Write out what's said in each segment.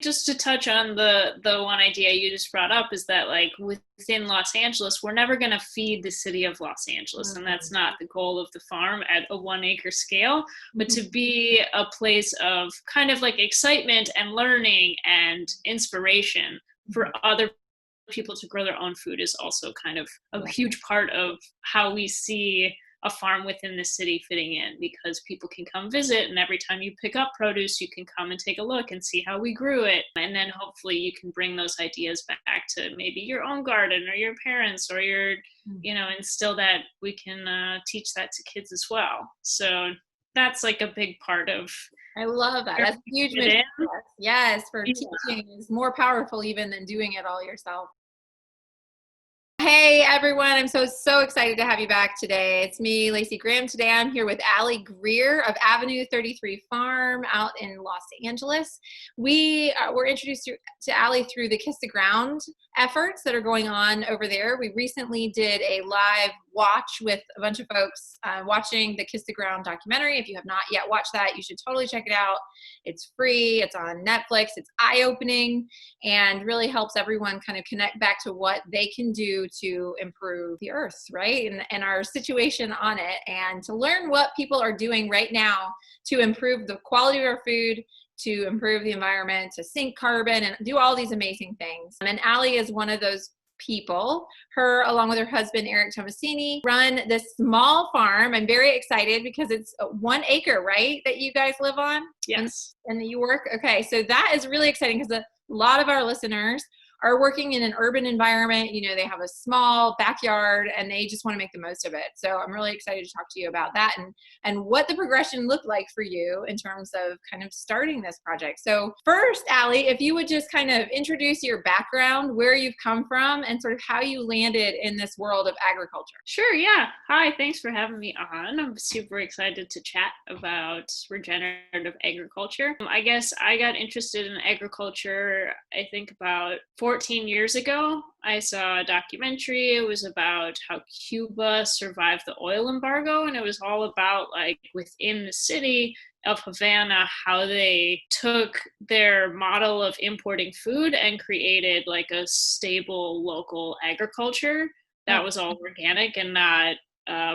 just to touch on the one idea you just brought up is that like within Los Angeles, we're never going to feed the city of Los Angeles, and that's not the goal of the farm at a 1 acre scale, but to be a place of kind of like excitement and learning and inspiration for other people to grow their own food is also kind of a huge part of how we see a farm within the city fitting in, because people can come visit, and every time you pick up produce, you can come and take a look and see how we grew it. And then hopefully you can bring those ideas back to maybe your own garden or your parents or your, instill that we can teach that to kids as well. So that's like a big part of. I love that. That's a huge mission. Yes, for teaching is more powerful even than doing it all yourself. Hey everyone, I'm so excited to have you back today. It's me, Lacey Graham. Today I'm here with Allie Greer of Avenue 33 Farm out in Los Angeles. We were introduced to Allie through the Kiss the Ground efforts that are going on over there. We recently did a live watch with a bunch of folks watching the Kiss the Ground documentary. If you have not yet watched that, you should totally check it out. It's free, it's on Netflix, it's eye-opening, and really helps everyone kind of connect back to what they can do to improve the earth, right? And our situation on it, and to learn what people are doing right now to improve the quality of our food, to improve the environment, to sink carbon, and do all these amazing things. And Allie is one of those people. Her, along with her husband, Eric Tommassini, run this small farm. I'm very excited because it's 1 acre, right, that you guys live on? Yes. And that you work? Okay, so that is really exciting because a lot of our listeners are working in an urban environment. They have a small backyard and they just want to make the most of it. So I'm really excited to talk to you about that and what the progression looked like for you in terms of kind of starting this project. So first, Allie, if you would just kind of introduce your background, where you've come from, and sort of how you landed in this world of agriculture. Sure, yeah. Hi, thanks for having me on. I'm super excited to chat about regenerative agriculture. I guess I got interested in agriculture, I think about 14 years ago. I saw a documentary. It was about how Cuba survived the oil embargo, and it was all about like within the city of Havana, how they took their model of importing food and created like a stable local agriculture that was all organic and not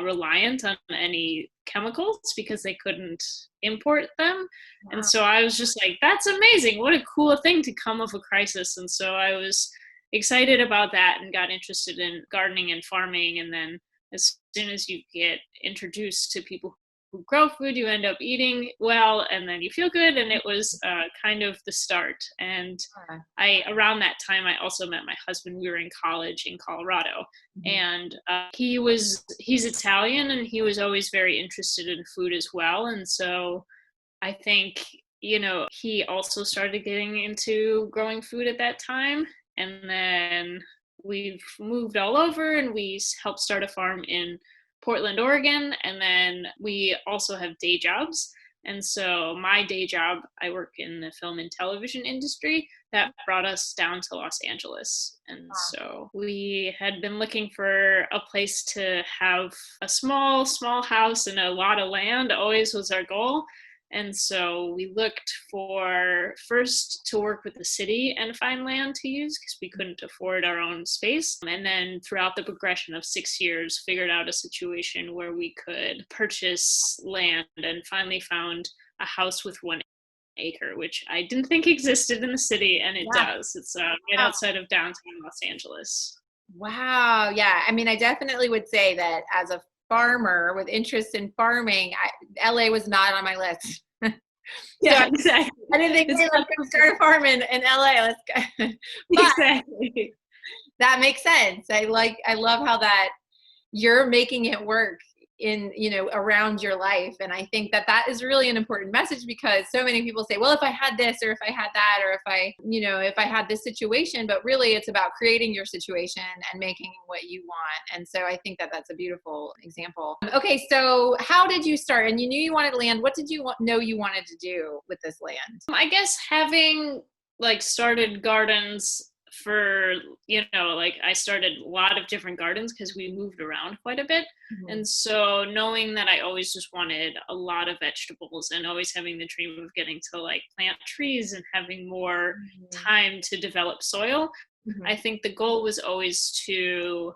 reliant on any chemicals because they couldn't import them. Wow. And so I was just like, that's amazing. What a cool thing to come of a crisis. And so I was excited about that and got interested in gardening and farming. And then as soon as you get introduced to people who grow food, you end up eating well, and then you feel good. And it was kind of the start. And around that time, I also met my husband. We were in college in Colorado, and he's Italian, and he was always very interested in food as well. And so I think, he also started getting into growing food at that time. And then we've moved all over, and we helped start a farm in Portland, Oregon, and then we also have day jobs. And so my day job, I work in the film and television industry. That brought us down to Los Angeles. And so we had been looking for a place to have a small house and a lot of land, always was our goal. And so we looked for first to work with the city and find land to use because we couldn't afford our own space. And then throughout the progression of 6 years, figured out a situation where we could purchase land and finally found a house with 1 acre, which I didn't think existed in the city, and it does. It's right outside of downtown Los Angeles. Wow. Yeah. I mean, I definitely would say that as a farmer with interest in farming, LA was not on my list. Yeah, exactly. I didn't think, hey, let's go start a farm in LA. Let's go. Exactly. That makes sense. I love how that you're making it work in, around your life. And I think that is really an important message, because so many people say, well, if I had this, or if I had that, or if I had this situation, but really it's about creating your situation and making what you want. And so I think that's a beautiful example. Okay. So how did you start? And you knew you wanted land. What did you know you wanted to do with this land? I guess having like started gardens for, like I started a lot of different gardens because we moved around quite a bit. Mhm. And so knowing that I always just wanted a lot of vegetables and always having the dream of getting to like plant trees and having more Mhm. time to develop soil, I Mhm. think the goal was always to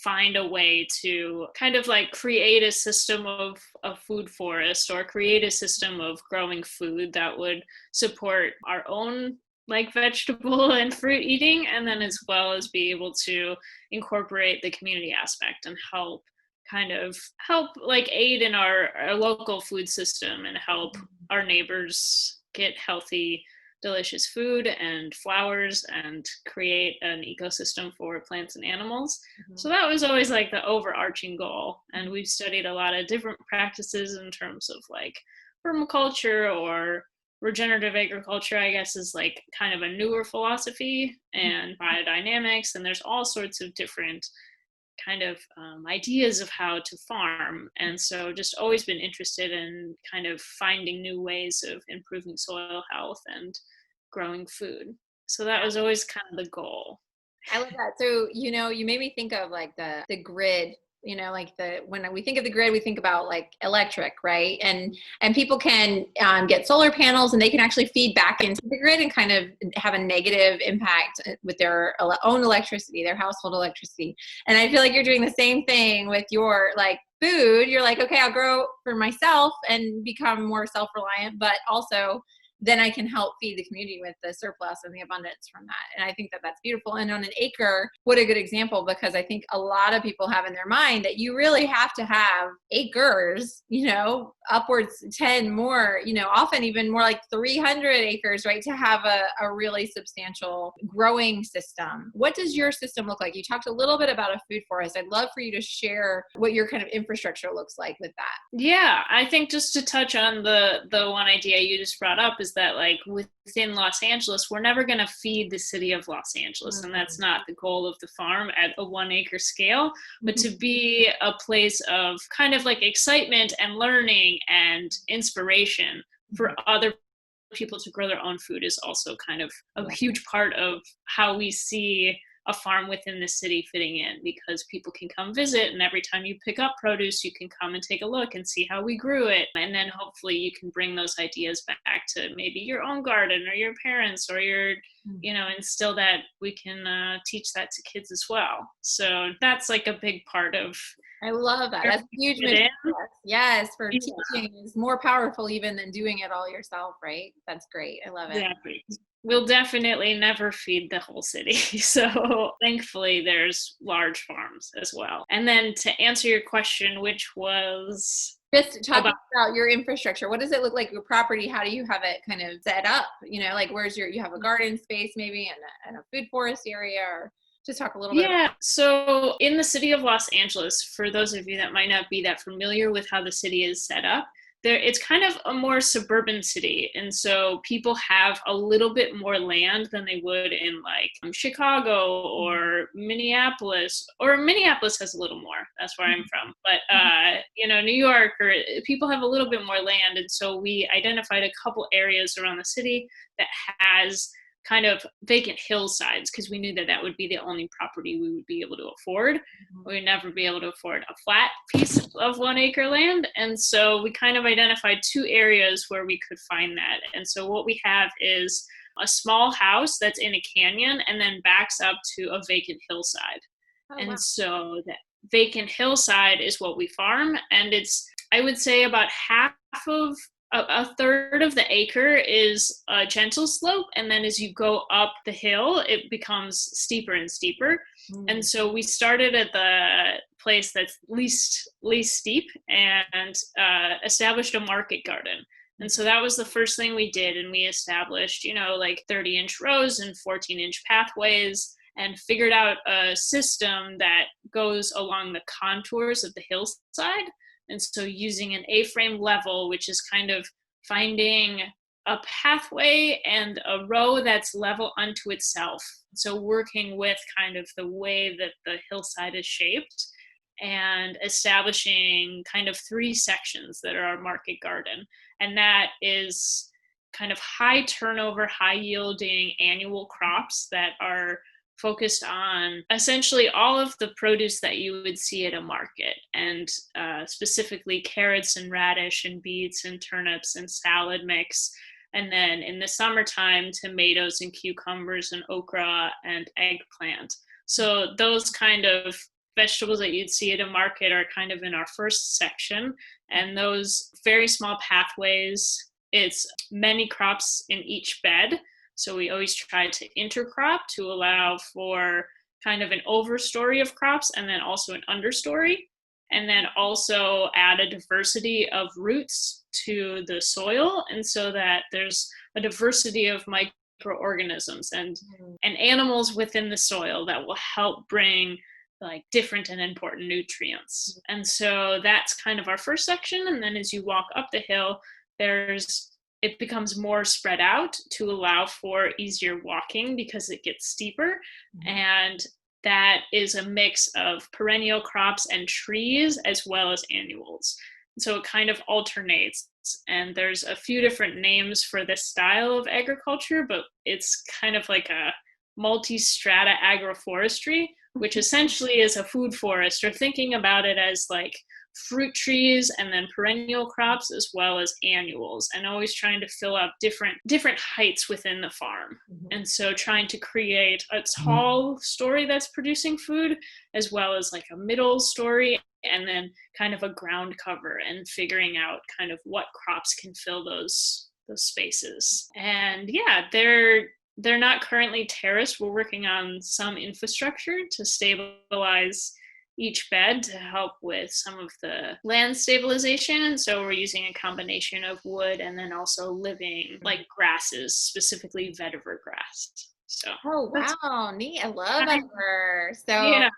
find a way to kind of like create a system of a food forest or create a system of growing food that would support our own like vegetable and fruit eating, and then as well as be able to incorporate the community aspect and help like aid in our local food system and help our neighbors get healthy delicious food and flowers and create an ecosystem for plants and animals. Mhm. So that was always like the overarching goal. And we've studied a lot of different practices in terms of like permaculture or regenerative agriculture, I guess, is like kind of a newer philosophy, and biodynamics. And there's all sorts of different kind of ideas of how to farm. And so just always been interested in kind of finding new ways of improving soil health and growing food. So that was always kind of the goal. I love that. So, you made me think of like the grid, like when we think of the grid, we think about like electric, right? And people can get solar panels and they can actually feed back into the grid and kind of have a negative impact with their own electricity, their household electricity. And I feel like you're doing the same thing with your like food. You're like, okay, I'll grow for myself and become more self-reliant, but also then I can help feed the community with the surplus and the abundance from that. And I think that that's beautiful. And on an acre, what a good example, because I think a lot of people have in their mind that you really have to have acres, upwards 10 more, often even more like 300 acres, right, to have a really substantial growing system. What does your system look like? You talked a little bit about a food forest. I'd love for you to share what your kind of infrastructure looks like with that. Yeah, I think just to touch on the one idea you just brought up is that like within Los Angeles, we're never going to feed the city of Los Angeles, and that's not the goal of the farm at a 1 acre scale, but to be a place of kind of like excitement and learning and inspiration for other people to grow their own food is also kind of a huge part of how we see a farm within the city fitting in, because people can come visit, and every time you pick up produce you can come and take a look and see how we grew it, and then hopefully you can bring those ideas back to maybe your own garden or your parents or your instill that we can teach that to kids as well. So that's like a big part of I love that. That's a huge mission. Yes, for teaching is more powerful even than doing it all yourself, right? That's great. I love it. Exactly. We'll definitely never feed the whole city. So thankfully there's large farms as well. And then to answer your question, which was just talking about your infrastructure, what does it look like, your property? How do you have it kind of set up? Like where's you have a garden space maybe and a food forest area, or just talk a little bit about. So in the city of Los Angeles, for those of you that might not be that familiar with how the city is set up, it's kind of a more suburban city, and so people have a little bit more land than they would in like Chicago or Minneapolis. Or Minneapolis has a little more. That's where I'm from. But New York, or people have a little bit more land, and so we identified a couple areas around the city that has kind of vacant hillsides, because we knew that that would be the only property we would be able to afford. We would never be able to afford a flat piece of 1 acre land. And so we kind of identified 2 areas where we could find that. And so what we have is a small house that's in a canyon and then backs up to a vacant hillside. And so that vacant hillside is what we farm. And it's, I would say, about half of a third of the acre is a gentle slope, and then as you go up the hill it becomes steeper and steeper. And so we started at the place that's least steep and established a market garden. And so that was the first thing we did, and we established like 30-inch rows and 14-inch pathways, and figured out a system that goes along the contours of the hillside. And so using an A-frame level, which is kind of finding a pathway and a row that's level unto itself. So working with kind of the way that the hillside is shaped and establishing kind of 3 sections that are our market garden. And that is kind of high turnover, high yielding annual crops that are focused on essentially all of the produce that you would see at a market, and specifically carrots and radish and beets and turnips and salad mix. And then in the summertime, tomatoes and cucumbers and okra and eggplant. So those kind of vegetables that you'd see at a market are kind of in our first section. And those very small pathways, it's many crops in each bed. So we always try to intercrop to allow for kind of an overstory of crops and then also an understory. And then also add a diversity of roots to the soil, and so that there's a diversity of microorganisms and animals within the soil that will help bring like different and important nutrients. And so that's kind of our first section. And then as you walk up the hill, it becomes more spread out to allow for easier walking because it gets steeper. And that is a mix of perennial crops and trees as well as annuals. So it kind of alternates. And there's a few different names for this style of agriculture, but it's kind of like a multi-strata agroforestry, which essentially is a food forest, or thinking about it as like fruit trees and then perennial crops as well as annuals, and always trying to fill up different heights within the farm. And so trying to create a tall story that's producing food, as well as like a middle story, and then kind of a ground cover, and figuring out kind of what crops can fill those spaces. And yeah, they're not currently terraced. We're working on some infrastructure to stabilize each bed to help with some of the land stabilization. And so we're using a combination of wood and then also living like grasses, specifically vetiver grass. So oh wow, neat. I love vetiver. So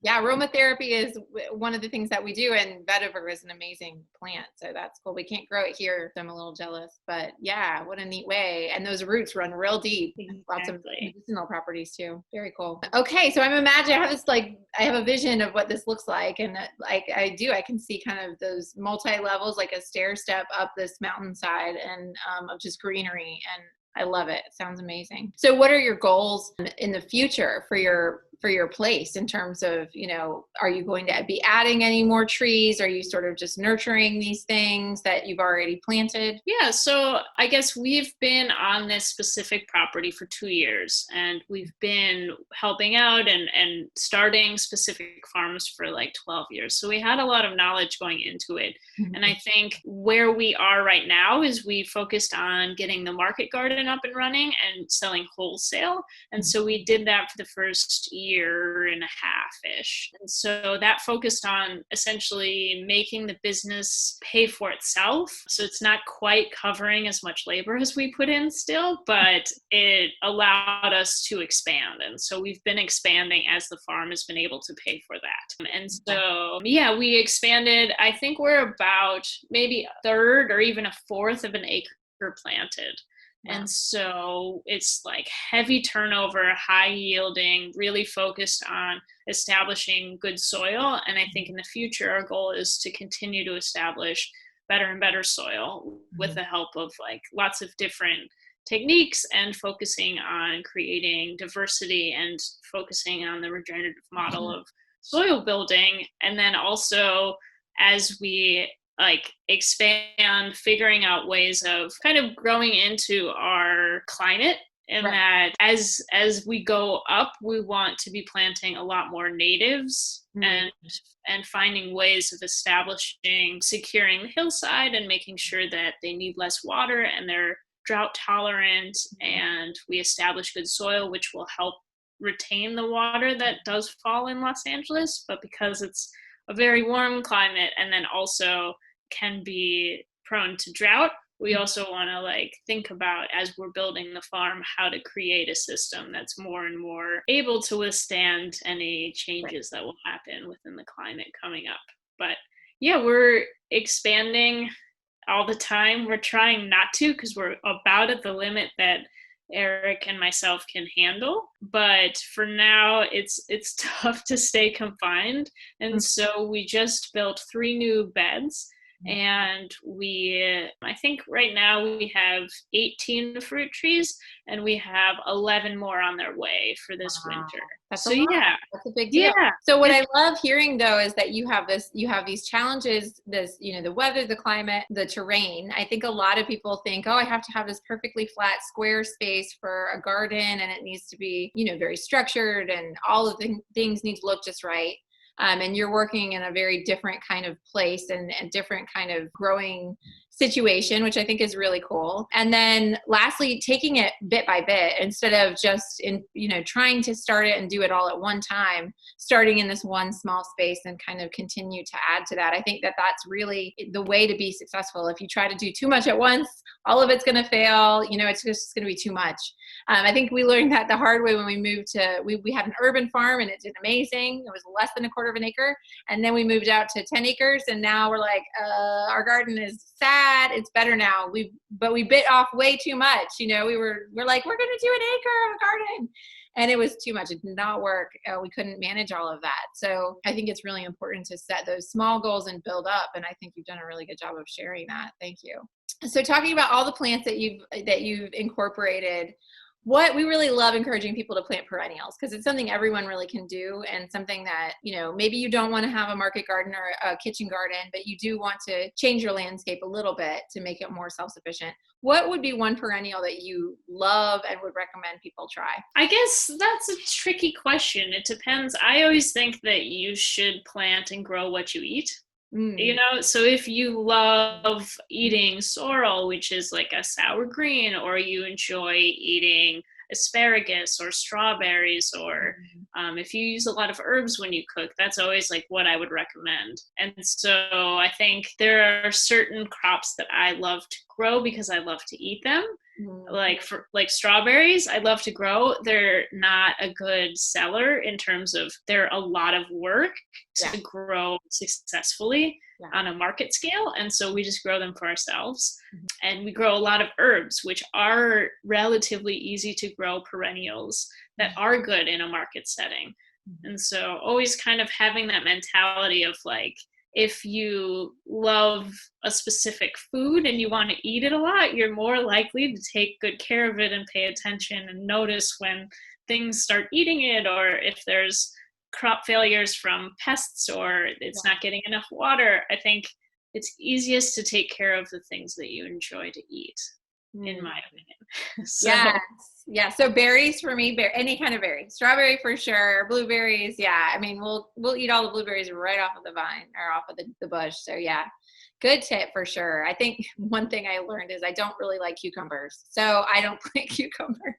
yeah, aromatherapy is one of the things that we do, and vetiver is an amazing plant. So that's cool. We can't grow it here, so I'm a little jealous. But yeah, what a neat way. And those roots run real deep. Exactly. Lots of medicinal properties too. Very cool. Okay, so I'm imagining I have a vision of what this looks like, and I can see kind of those multi-levels, like a stair step up this mountainside, and of just greenery, and I love it. It sounds amazing. So what are your goals in the future for your place in terms of, are you going to be adding any more trees? Are you sort of just nurturing these things that you've already planted? Yeah, so I guess we've been on this specific property for 2 years, and we've been helping out and starting specific farms for like 12 years. So we had a lot of knowledge going into it. And I think where we are right now is we focused on getting the market garden up and running and selling wholesale. And so we did that for the first year and a half-ish. And so that focused on essentially making the business pay for itself. So it's not quite covering as much labor as we put in still, but it allowed us to expand. And so we've been expanding as the farm has been able to pay for that. And so, yeah, we expanded. I think we're about maybe a third or even a fourth of an acre planted. Wow. And so it's like heavy turnover, high yielding, really focused on establishing good soil. And I think in the future, our goal is to continue to establish better and better soil with the help of like lots of different techniques, and focusing on creating diversity and focusing on the regenerative model of soil building. And then also, as we like expand, figuring out ways of kind of growing into our climate, and that as we go up, we want to be planting a lot more natives, and finding ways of securing the hillside and making sure that they need less water and they're drought tolerant, and we establish good soil, which will help retain the water that does fall in Los Angeles, but because it's a very warm climate and then also can be prone to drought, we also want to like think about, as we're building the farm, how to create a system that's more and more able to withstand any changes that will happen within the climate coming up. But yeah, we're expanding all the time. We're trying not to, because we're about at the limit that Eric and myself can handle. But for now, it's tough to stay confined. And so we just built 3 new beds. And I think right now we have 18 fruit trees, and we have 11 more on their way for this Wow. winter. That's a So lot. yeah, That's a big deal. yeah, So what it's I love hearing though is that you have these challenges, the weather, the climate, the terrain. I think a lot of people think, oh, I have to have this perfectly flat square space for a garden and it needs to be, very structured and all of the things need to look just right. And you're working in a very different kind of place and a different kind of growing situation, which I think is really cool. And then lastly, taking it bit by bit instead of just trying to start it and do it all at one time, starting in this one small space and kind of continue to add to that. I think that that's really the way to be successful. If you try to do too much at once, all of it's going to fail. It's just going to be too much. I think we learned that the hard way when we moved we had an urban farm and it did amazing. It was less than a quarter of an acre. And then we moved out to 10 acres and now we're like, our garden is sad. It's better now. But we bit off way too much. We're like, we're going to do an acre of a garden. And it was too much. It did not work. We couldn't manage all of that. So I think it's really important to set those small goals and build up. And I think you've done a really good job of sharing that. Thank you. So talking about all the plants that you've incorporated, what we really love encouraging people to plant perennials because it's something everyone really can do and something that, maybe you don't want to have a market garden or a kitchen garden, but you do want to change your landscape a little bit to make it more self-sufficient. What would be one perennial that you love and would recommend people try? I guess that's a tricky question. It depends. I always think that you should plant and grow what you eat. So if you love eating sorrel, which is like a sour green, or you enjoy eating asparagus or strawberries, or if you use a lot of herbs when you cook, that's always like what I would recommend. And so I think there are certain crops that I love to grow because I love to eat them. Like strawberries, I love to grow. They're not a good seller in terms of they're a lot of work to grow successfully on a market scale. And so we just grow them for ourselves. And we grow a lot of herbs, which are relatively easy to grow perennials that are good in a market setting. And so always kind of having that mentality of like, if you love a specific food and you want to eat it a lot, you're more likely to take good care of it and pay attention and notice when things start eating it, or if there's crop failures from pests or it's not getting enough water. I think it's easiest to take care of the things that you enjoy to eat, in my opinion. Yeah. So berries for me, any kind of berry, strawberry for sure, blueberries. Yeah. I mean, we'll eat all the blueberries right off of the vine or off of the bush. So yeah, good tip for sure. I think one thing I learned is I don't really like cucumbers. So I don't plant cucumbers.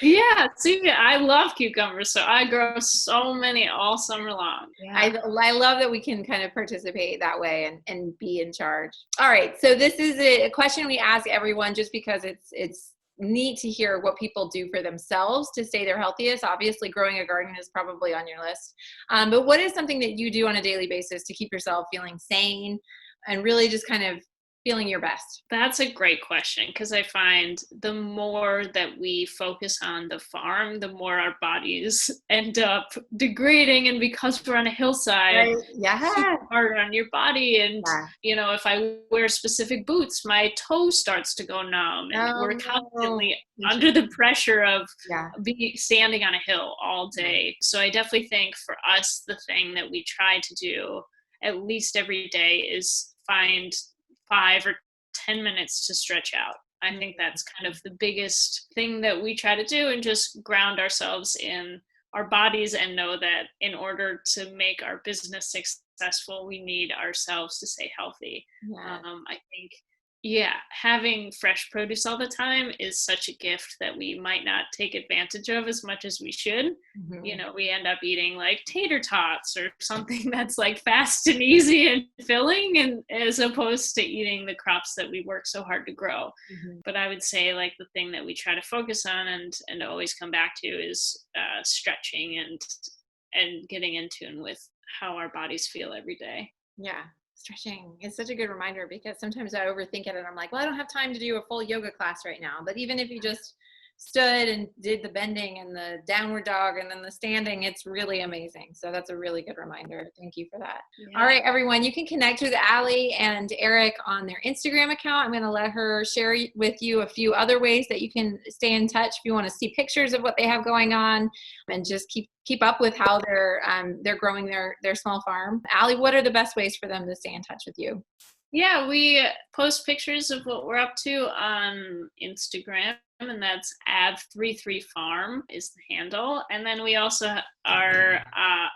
Yeah, see, I love cucumbers, so I grow so many all summer long. Yeah. I love that we can kind of participate that way and be in charge. All right, so this is a question we ask everyone just because it's neat to hear what people do for themselves to stay their healthiest. Obviously, growing a garden is probably on your list, but what is something that you do on a daily basis to keep yourself feeling sane and really just kind of feeling your best? That's a great question because I find the more that we focus on the farm, the more our bodies end up degrading. And because we're on a hillside, it's super hard on your body. And, if I wear specific boots, my toe starts to go numb. And we're constantly under the pressure of standing on a hill all day. So I definitely think for us, the thing that we try to do at least every day is find 5 or 10 minutes to stretch out. I think that's kind of the biggest thing that we try to do, and just ground ourselves in our bodies and know that in order to make our business successful, we need ourselves to stay healthy. I think, having fresh produce all the time is such a gift that we might not take advantage of as much as we should. We end up eating like tater tots or something that's like fast and easy and filling, and as opposed to eating the crops that we work so hard to grow. But I would say like the thing that we try to focus on and always come back to is stretching and getting in tune with how our bodies feel every day. Yeah. Stretching is such a good reminder because sometimes I overthink it and I'm like, well, I don't have time to do a full yoga class right now. But even if you just stood and did the bending and the downward dog and then the standing. It's really amazing. So that's a really good reminder. Thank you for that. Yeah. All right, everyone, you can connect with Allie and Eric on their Instagram account. I'm going to let her share with you a few other ways that you can stay in touch if you want to see pictures of what they have going on and just keep up with how they're growing their small farm. Allie, what are the best ways for them to stay in touch with you? Yeah, we post pictures of what we're up to on Instagram, and that's av33farm is the handle. And then we also are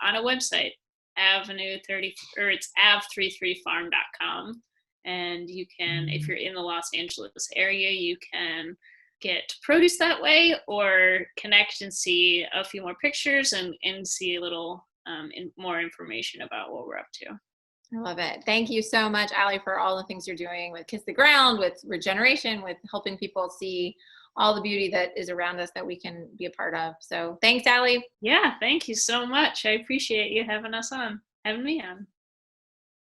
on a website, Avenue 30, or it's av33farm.com. And you can, if you're in the Los Angeles area, you can get produce that way, or connect and see a few more pictures and see a little more information about what we're up to. I love it. Thank you so much, Allie, for all the things you're doing with Kiss the Ground, with regeneration, with helping people see all the beauty that is around us that we can be a part of. So thanks, Allie. Yeah, thank you so much. I appreciate you having me on.